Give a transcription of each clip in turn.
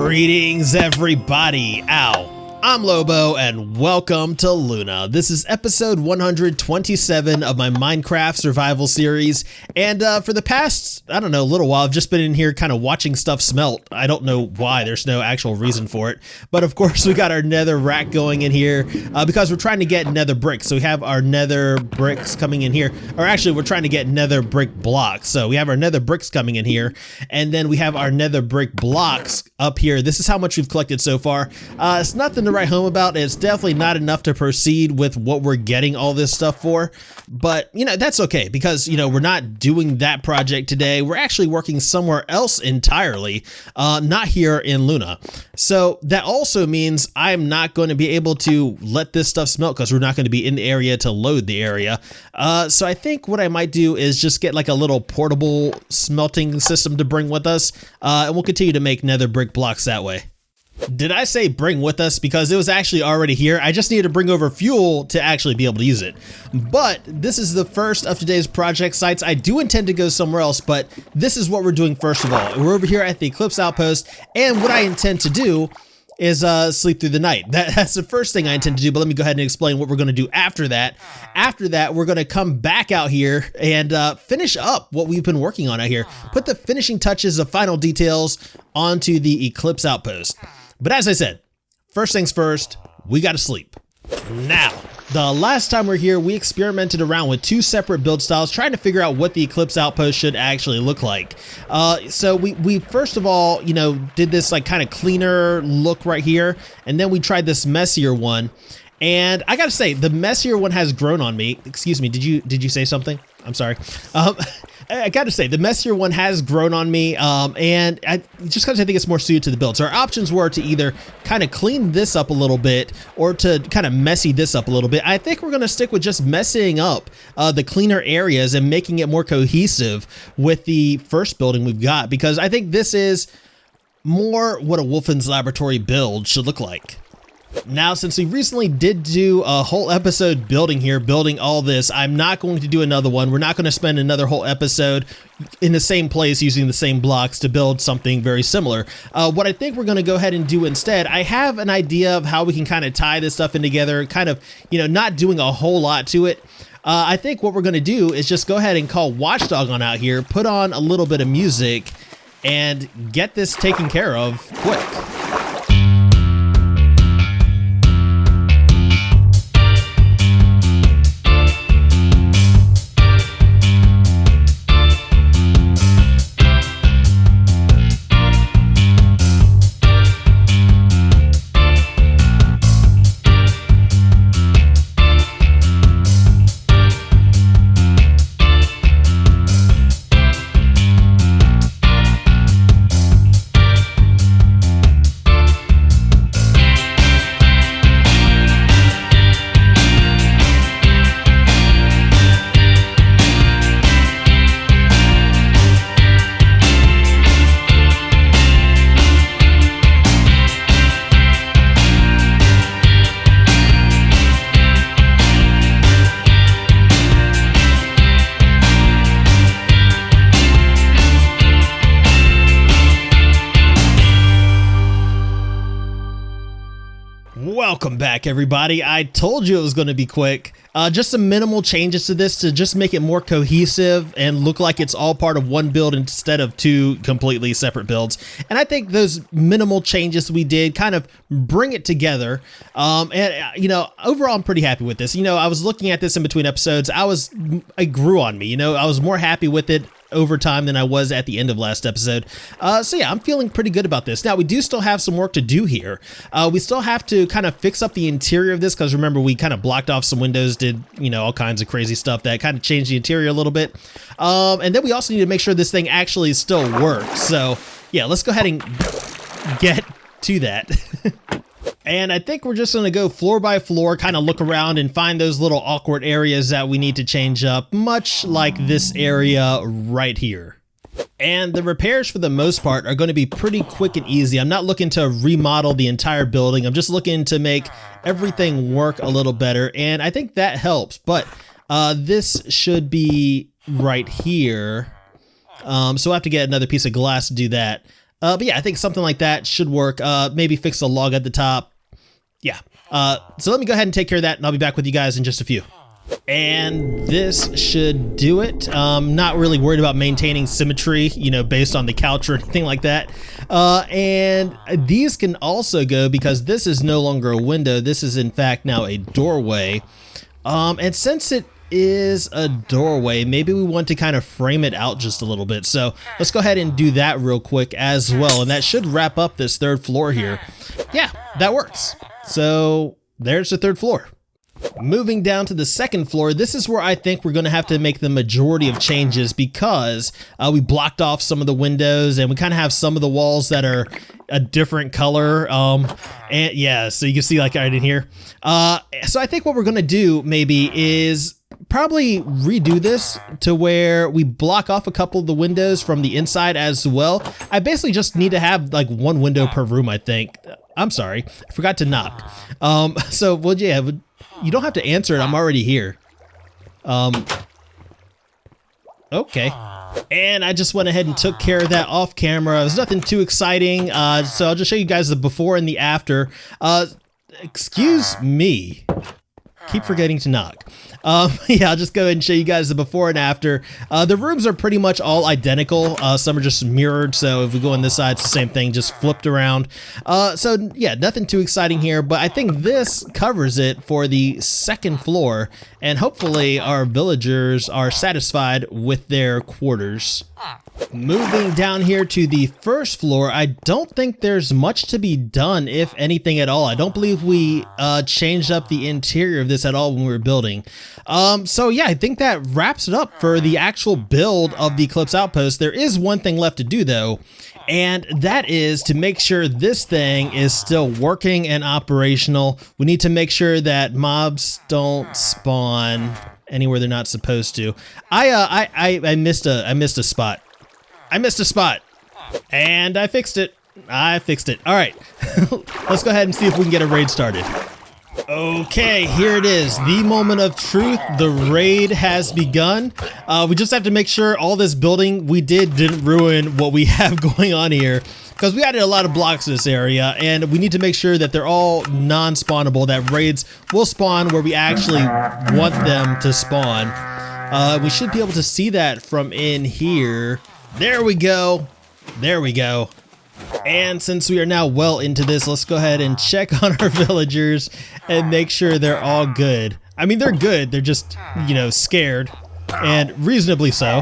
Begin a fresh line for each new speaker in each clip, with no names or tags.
Greetings everybody, ow. I'm Lobo and welcome to Luna. This is episode 127 of my Minecraft survival series, and for the past, I don't know, little while, I've just been in here kind of watching stuff smelt. I don't know why, there's no actual reason for it, but of course we got our nether rack going in here because we're trying to get nether bricks. So we have our nether bricks coming in here, or actually we're trying to get nether brick blocks. So we have our nether bricks coming in here, and then we have our nether brick blocks up here. This is how much we've collected so far. It's nothing to write home about. It's definitely not enough to proceed with what we're getting all this stuff for, but you know, that's okay because you know, we're not doing that project today. We're actually working somewhere else entirely, not here in Luna. So that also means I'm not going to be able to let this stuff smelt because we're not going to be in the area to load the area. So I think what I might do is just get like a little portable smelting system to bring with us, and we'll continue to make nether brick blocks that way. Did I say bring with us? Because it was actually already here. I just needed to bring over fuel to actually be able to use it. But this is the first of today's project sites. I do intend to go somewhere else, but this is what we're doing first of all. We're over here at the Eclipse Outpost, and what I intend to do is sleep through the night. That's the first thing I intend to do, but let me go ahead and explain what we're gonna do after that. After that, we're gonna come back out here and finish up what we've been working on out here. Put the finishing touches of final details onto the Eclipse Outpost. But as I said, first things first, we gotta sleep. Now, the last time we were here, we experimented around with two separate build styles, trying to figure out what the Eclipse Outpost should actually look like. So we first of all, you know, did this like kind of cleaner look right here, and then we tried this messier one. And I gotta say, the messier one has grown on me. Excuse me, did you say something? I'm sorry. I gotta say, the messier one has grown on me, and just because I think it's more suited to the build. So our options were to either kind of clean this up a little bit or to kind of messy this up a little bit. I think we're gonna stick with just messing up the cleaner areas and making it more cohesive with the first building we've got, because I think this is more what a Wolfen's Laboratory build should look like. Now, since we recently did do a whole episode building all this, I'm not going to do another one. We're not going to spend another whole episode in the same place using the same blocks to build something very similar. What I think we're going to go ahead and do instead, I have an idea of how we can kind of tie this stuff in together, kind of, you know, not doing a whole lot to it. I think what we're going to do is just go ahead and call Watchdog on out here, put on a little bit of music, and get this taken care of quick. Welcome back, everybody. I told you it was going to be quick. Just some minimal changes to this to just make it more cohesive and look like it's all part of one build instead of two completely separate builds. And I think those minimal changes we did kind of bring it together. And you know, overall, I'm pretty happy with this. You know, I was looking at this in between episodes. It grew on me. You know, I was more happy with it over time than I was at the end of last episode. So yeah, I'm feeling pretty good about this. Now, we do still have some work to do here. We still have to kind of fix up the interior of this, because remember, we kind of blocked off some windows, did, you know, all kinds of crazy stuff that kind of changed the interior a little bit. And then we also need to make sure this thing actually still works. So yeah, let's go ahead and get to that. And I think we're just going to go floor by floor, kind of look around and find those little awkward areas that we need to change up, much like this area right here. And the repairs for the most part are going to be pretty quick and easy. I'm not looking to remodel the entire building. I'm just looking to make everything work a little better. And I think that helps. But this should be right here. So I have to get another piece of glass to do that. But yeah, I think something like that should work. Maybe fix a log at the top. Yeah. So let me go ahead and take care of that, and I'll be back with you guys in just a few. And this should do it. Not really worried about maintaining symmetry, you know, based on the couch or anything like that. And these can also go, because this is no longer a window. This is in fact now a doorway. And since it is a doorway, maybe we want to kind of frame it out just a little bit. So let's go ahead and do that real quick as well. And that should wrap up this third floor here. Yeah, that works. So there's the third floor. Moving down to the second floor, this is where I think we're going to have to make the majority of changes, because we blocked off some of the windows and we kind of have some of the walls that are a different color. And yeah, so you can see like right in here. So I think what we're going to do maybe is probably redo this to where we block off a couple of the windows from the inside as well. I basically just need to have like one window per room, I think. I'm sorry, I forgot to knock. So, well, yeah, you don't have to answer it. I'm already here. Okay. And I just went ahead and took care of that off camera. It was nothing too exciting. So I'll just show you guys the before and the after. Excuse me. Keep forgetting to knock. Yeah, I'll just go ahead and show you guys the before and after. The rooms are pretty much all identical. Some are just mirrored, so if we go on this side, it's the same thing, just flipped around. So yeah, nothing too exciting here, but I think this covers it for the second floor, and hopefully our villagers are satisfied with their quarters. Moving down here to the first floor, I don't think there's much to be done, if anything at all. I don't believe we changed up the interior of this at all when we were building. So yeah, I think that wraps it up for the actual build of the Eclipse Outpost. There is one thing left to do though, and that is to make sure this thing is still working and operational. We need to make sure that mobs don't spawn anywhere they're not supposed to. I missed a spot. I missed a spot, and I fixed it. I fixed it. All right, let's go ahead and see if we can get a raid started. Okay, here it is, the moment of truth. The raid has begun. We just have to make sure all this building we didn't ruin what we have going on here, because we added a lot of blocks to this area, and we need to make sure that they're all non-spawnable, that raids will spawn where we actually want them to spawn. We should be able to see that from in here. There we go. There we go. And since we are now well into this, let's go ahead and check on our villagers and make sure they're all good. I mean, they're good. They're just, you know, scared, and reasonably so.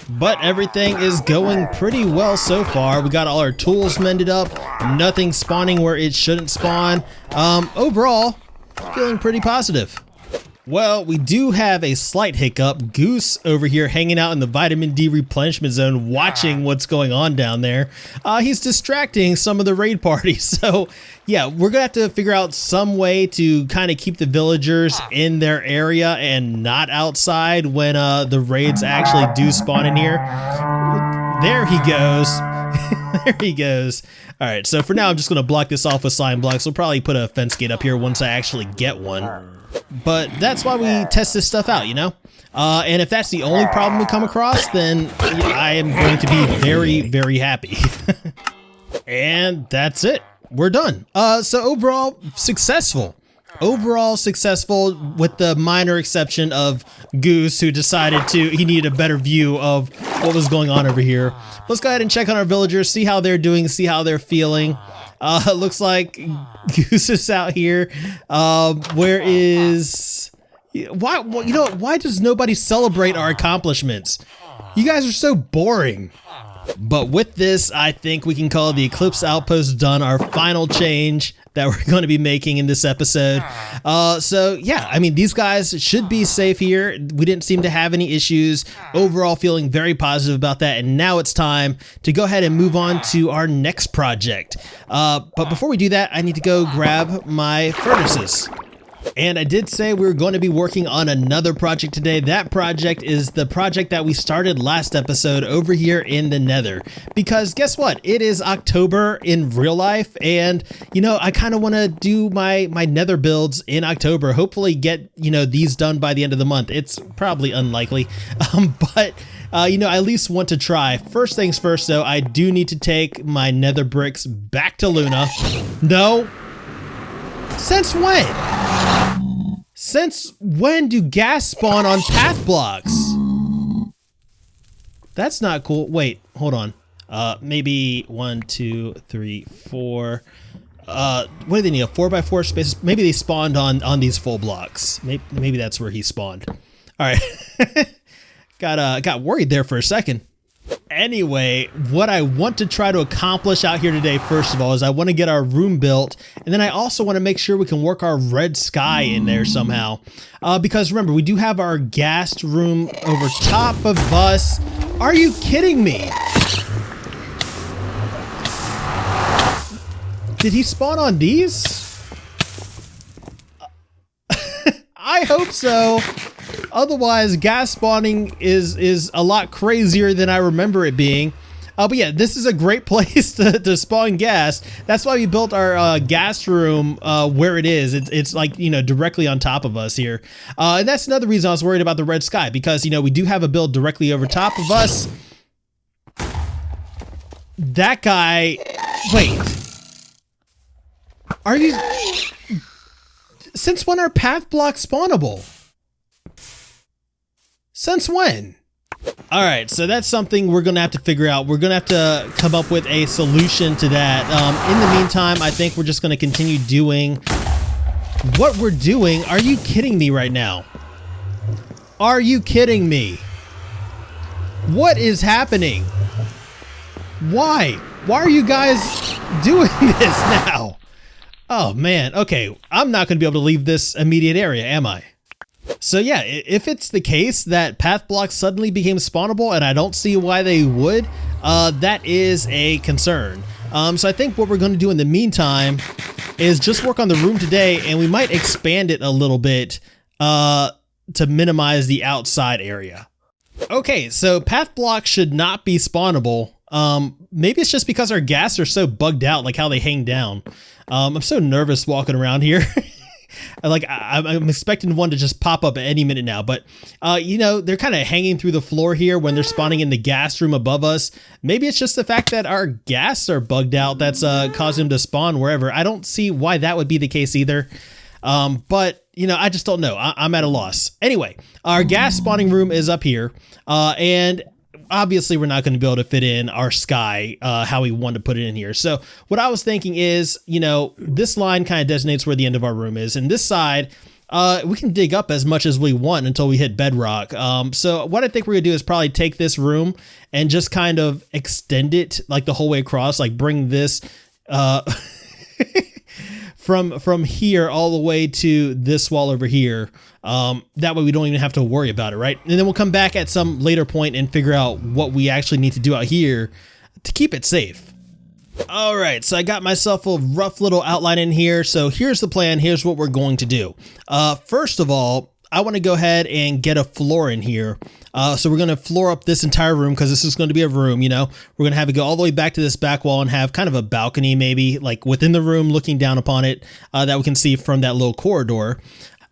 But everything is going pretty well so far. We got all our tools mended up. Nothing spawning where it shouldn't spawn. Overall, feeling pretty positive. Well, we do have a slight hiccup. Goose over here hanging out in the vitamin D replenishment zone, watching what's going on down there. He's distracting some of the raid parties. So yeah, we're gonna have to figure out some way to kind of keep the villagers in their area and not outside when the raids actually do spawn in here. There he goes. There he goes. All right, so for now, I'm just gonna block this off with slime blocks. We'll probably put a fence gate up here once I actually get one. But that's why we test this stuff out, you know? And if that's the only problem we come across, then I am going to be very, very happy. And that's it. We're done. So overall, successful. Overall successful, with the minor exception of Goose, who decided he needed a better view of what was going on over here. Let's go ahead and check on our villagers, see how they're doing, see how they're feeling. It looks like Goose is out here. Where is... Why, well, you know, why does nobody celebrate our accomplishments? You guys are so boring. But with this, I think we can call the Eclipse Outpost done, our final change that we're going to be making in this episode. So yeah, I mean, these guys should be safe here. We didn't seem to have any issues. Overall, feeling very positive about that. And now it's time to go ahead and move on to our next project. But before we do that, I need to go grab my furnaces. And I did say we were going to be working on another project today. That project is the project that we started last episode over here in the Nether. Because guess what? It is October in real life, and you know, I kind of want to do my Nether builds in October. Hopefully get, you know, these done by the end of the month. It's probably unlikely, but you know, I at least want to try. First things first, though, I do need to take my nether bricks back to Luna. No. Since when? Since when do gas spawn on path blocks? That's not cool. Wait, hold on. Maybe 1, 2, 3, 4. What do they need? A 4x4 space? Maybe they spawned on these full blocks. Maybe that's where he spawned. All right. Got worried there for a second. Anyway, what I want to try to accomplish out here today, first of all, is I want to get our room built, and then I also want to make sure we can work our red sky in there somehow. Because remember, we do have our ghast room over top of us. Are you kidding me? Did he spawn on these? I hope so. Otherwise, gas spawning is a lot crazier than I remember it being. But yeah, this is a great place to spawn gas. That's why we built our gas room where it is. It's like, you know, directly on top of us here. And that's another reason I was worried about the red sky, because, you know, we do have a build directly over top of us. That guy, wait. Are you, since when are path blocks spawnable? Since when? All right, so that's something we're gonna have to figure out. We're gonna have to come up with a solution to that. In the meantime, I think we're just gonna continue doing what we're doing. Are you kidding me right now? Are you kidding me? What is happening? Why? Why are you guys doing this now? Oh man, okay, I'm not gonna be able to leave this immediate area, am I? So yeah, if it's the case that path blocks suddenly became spawnable, and I don't see why they would, that is a concern. So I think what we're going to do in the meantime is just work on the room today, and we might expand it a little bit to minimize the outside area. Okay, so path blocks should not be spawnable. Maybe it's just because our gas are so bugged out, like how they hang down. I'm so nervous walking around here. Like I'm expecting one to just pop up at any minute now, but you know, they're kind of hanging through the floor here when they're spawning in the gas room above us. Maybe it's just the fact that our gas are bugged out that's causing them to spawn wherever. I don't see why that would be the case either. But you know, I just don't know. I'm at a loss. Anyway, our gas spawning room is up here, and obviously we're not going to be able to fit in our sky how we want to put it in here. So what I was thinking is, you know, this line kind of designates where the end of our room is, and this side we can dig up as much as we want until we hit bedrock. So what I think we're gonna do is probably take this room and just kind of extend it like the whole way across, like bring this from here all the way to this wall over here. That way we don't even have to worry about it, right? And then we'll come back at some later point and figure out what we actually need to do out here to keep it safe. All right, so I got myself a rough little outline in here. So here's the plan. Here's what we're going to do. First of all, I want to go ahead and get a floor in here. So we're going to floor up this entire room because this is going to be a room, you know. We're going to have it go all the way back to this back wall and have kind of a balcony maybe like within the room looking down upon it that we can see from that little corridor.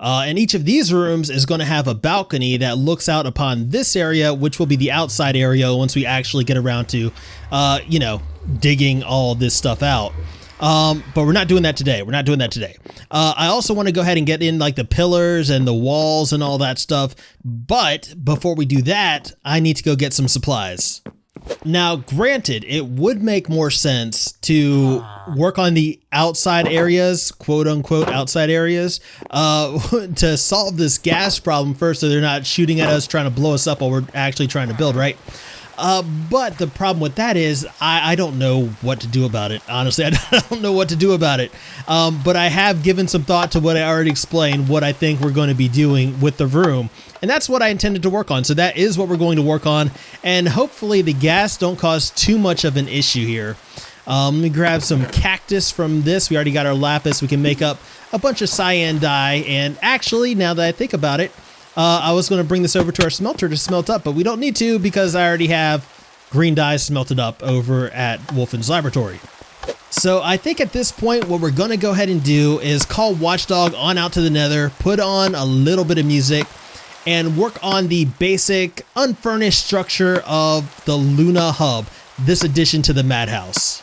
And each of these rooms is going to have a balcony that looks out upon this area, which will be the outside area once we actually get around to, you know, digging all this stuff out. But we're not doing that today. We're not doing that today. I also want to go ahead and get in like the pillars and the walls and all that stuff. But before we do that, I need to go get some supplies. Now, granted, it would make more sense to work on the outside areas, quote unquote outside areas, to solve this gas problem first so they're not shooting at us, trying to blow us up while we're actually trying to build, right? But the problem with that is I don't know what to do about it. Honestly, I don't know what to do about it. But I have given some thought to what I already explained, what I think we're going to be doing with the room. And that's what I intended to work on. So that is what we're going to work on. And hopefully the gas don't cause too much of an issue here. Let me grab some cactus from this. We already got our lapis. We can make up a bunch of cyan dye. And actually, now that I think about it, I was going to bring this over to our smelter to smelt up, but we don't need to because I already have green dye smelted up over at Wolfen's laboratory. So I think at this point, what we're going to go ahead and do is call Watchdog on out to the Nether, put on a little bit of music, and work on the basic unfurnished structure of the Luna Hub, this addition to the Madhouse.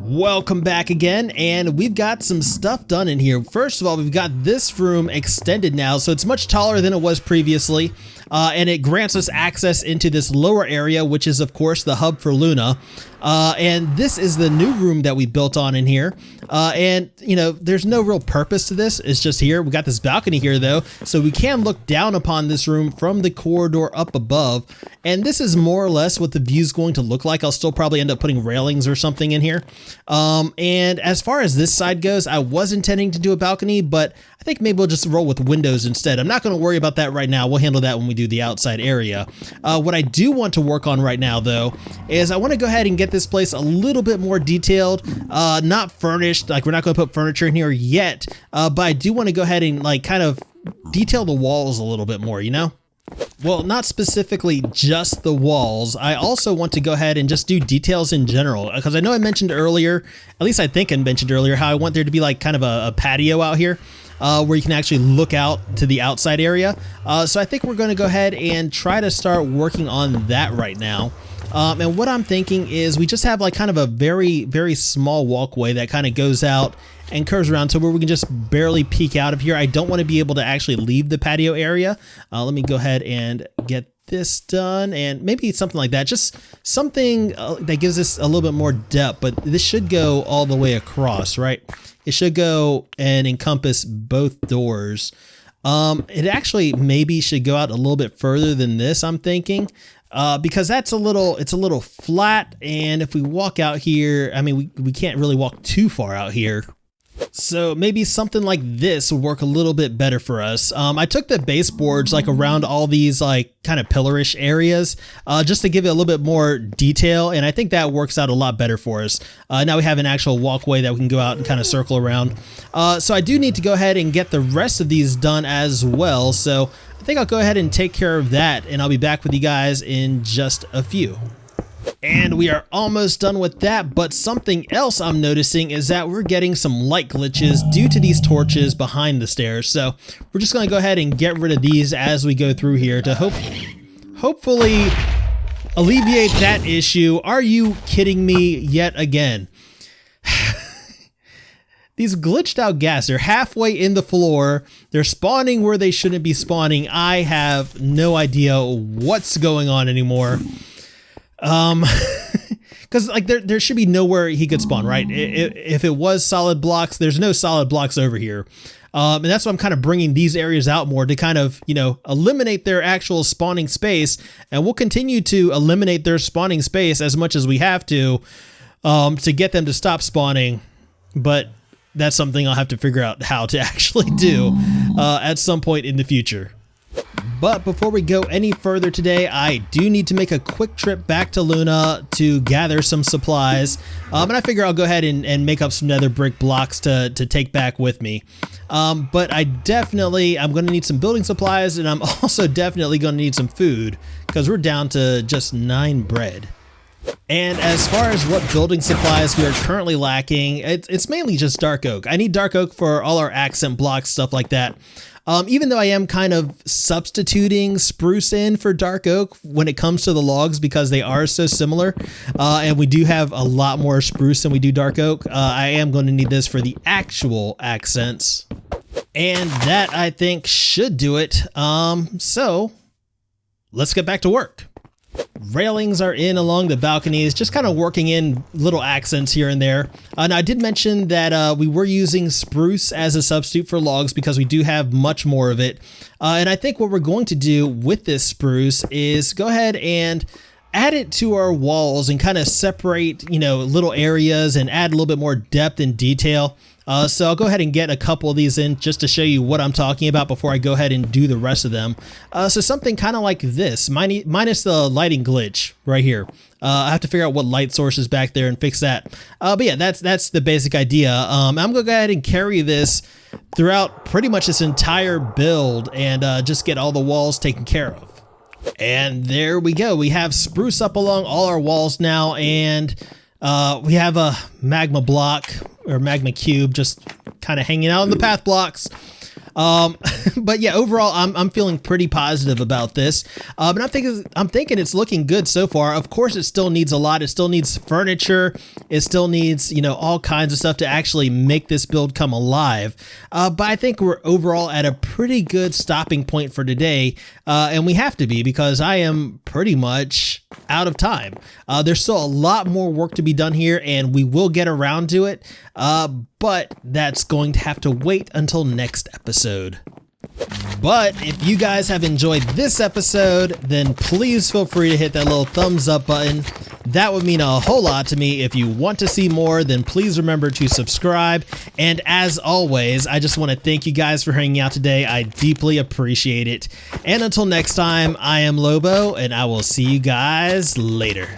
Welcome back again, and we've got some stuff done in here. First of all, we've got this room extended now, so it's much taller than it was previously, and it grants us access into this lower area, which is of course the hub for Luna. And this is the new room that we built on in here. And you know, there's no real purpose to this. It's just here. We got this balcony here though, so we can look down upon this room from the corridor up above. And this is more or less what the view's going to look like. I'll still probably end up putting railings or something in here. And as far as this side goes, I was intending to do a balcony, but I think maybe we'll just roll with windows instead. I'm not going to worry about that right now. We'll handle that when we do the outside area. What I do want to work on right now though, is I want to go ahead and get this place a little bit more detailed, not furnished, like we're not going to put furniture in here yet, but I do want to go ahead and like kind of detail the walls a little bit more, you know? Well, not specifically just the walls. I also want to go ahead and just do details in general, because I know I mentioned earlier, at least I think I mentioned earlier, how I want there to be like kind of a patio out here. Where you can actually look out to the outside area. So I think we're going to go ahead and try to start working on that right now. And what I'm thinking is we just have like kind of a very, very small walkway that kind of goes out and curves around to where we can just barely peek out of here. I don't want to be able to actually leave the patio area. Let me go ahead and get this done, and maybe something like that. Just something that gives us a little bit more depth, but this should go all the way across, right? It should go and encompass both doors. It actually maybe should go out a little bit further than this, I'm thinking, because it's a little flat, and if we walk out here, I mean, we can't really walk too far out here. So maybe something like this would work a little bit better for us. I took the baseboards like around all these like kind of pillarish areas just to give it a little bit more detail, and I think that works out a lot better for us. Now we have an actual walkway that we can go out and kind of circle around. So I do need to go ahead and get the rest of these done as well, so I think I'll go ahead and take care of that, and I'll be back with you guys in just a few. And we are almost done with that, but something else I'm noticing is that we're getting some light glitches due to these torches behind the stairs. So we're just going to go ahead and get rid of these as we go through here to hopefully alleviate that issue. Are you kidding me yet again? These glitched out gas, they're halfway in the floor. They're spawning where they shouldn't be spawning. I have no idea what's going on anymore. Because like there should be nowhere he could spawn, right? If it was solid blocks, there's no solid blocks over here. And that's why I'm kind of bringing these areas out more to kind of, you know, eliminate their actual spawning space. And we'll continue to eliminate their spawning space as much as we have to get them to stop spawning. But that's something I'll have to figure out how to actually do at some point in the future. But before we go any further today, I do need to make a quick trip back to Luna to gather some supplies. And I figure I'll go ahead and make up some nether brick blocks to take back with me. But I'm going to need some building supplies, and I'm also definitely going to need some food because we're down to just 9 bread. And as far as what building supplies we are currently lacking, it's mainly just dark oak. I need dark oak for all our accent blocks, stuff like that. Even though I am kind of substituting spruce in for dark oak when it comes to the logs because they are so similar, and we do have a lot more spruce than we do dark oak, I am going to need this for the actual accents. And that, I think, should do it. So let's get back to work. Railings are in along the balconies, just kind of working in little accents here and there. And I did mention that we were using spruce as a substitute for logs because we do have much more of it. And I think what we're going to do with this spruce is go ahead and add it to our walls and kind of separate, little areas and add a little bit more depth and detail. So I'll go ahead and get a couple of these in just to show you what I'm talking about before I go ahead and do the rest of them. So something kind of like this, minus the lighting glitch right here. I have to figure out what light source is back there and fix that. But yeah, that's the basic idea. I'm going to go ahead and carry this throughout pretty much this entire build and just get all the walls taken care of. And there we go. We have spruce up along all our walls now, and we have a magma block or magma cube just kind of hanging out on the path blocks. But yeah, overall, I'm feeling pretty positive about this. But I'm thinking it's looking good so far. Of course, it still needs a lot. It still needs furniture. It still needs, all kinds of stuff to actually make this build come alive. But I think we're overall at a pretty good stopping point for today. And we have to be because I am pretty much out of time. There's still a lot more work to be done here, and we will get around to it. But that's going to have to wait until next episode. But if you guys have enjoyed this episode, then please feel free to hit that little thumbs up button. That would mean a whole lot to me. If you want to see more, then please remember to subscribe. And as always, I just want to thank you guys for hanging out today. I deeply appreciate it. And until next time, I am Lobo, and I will see you guys later.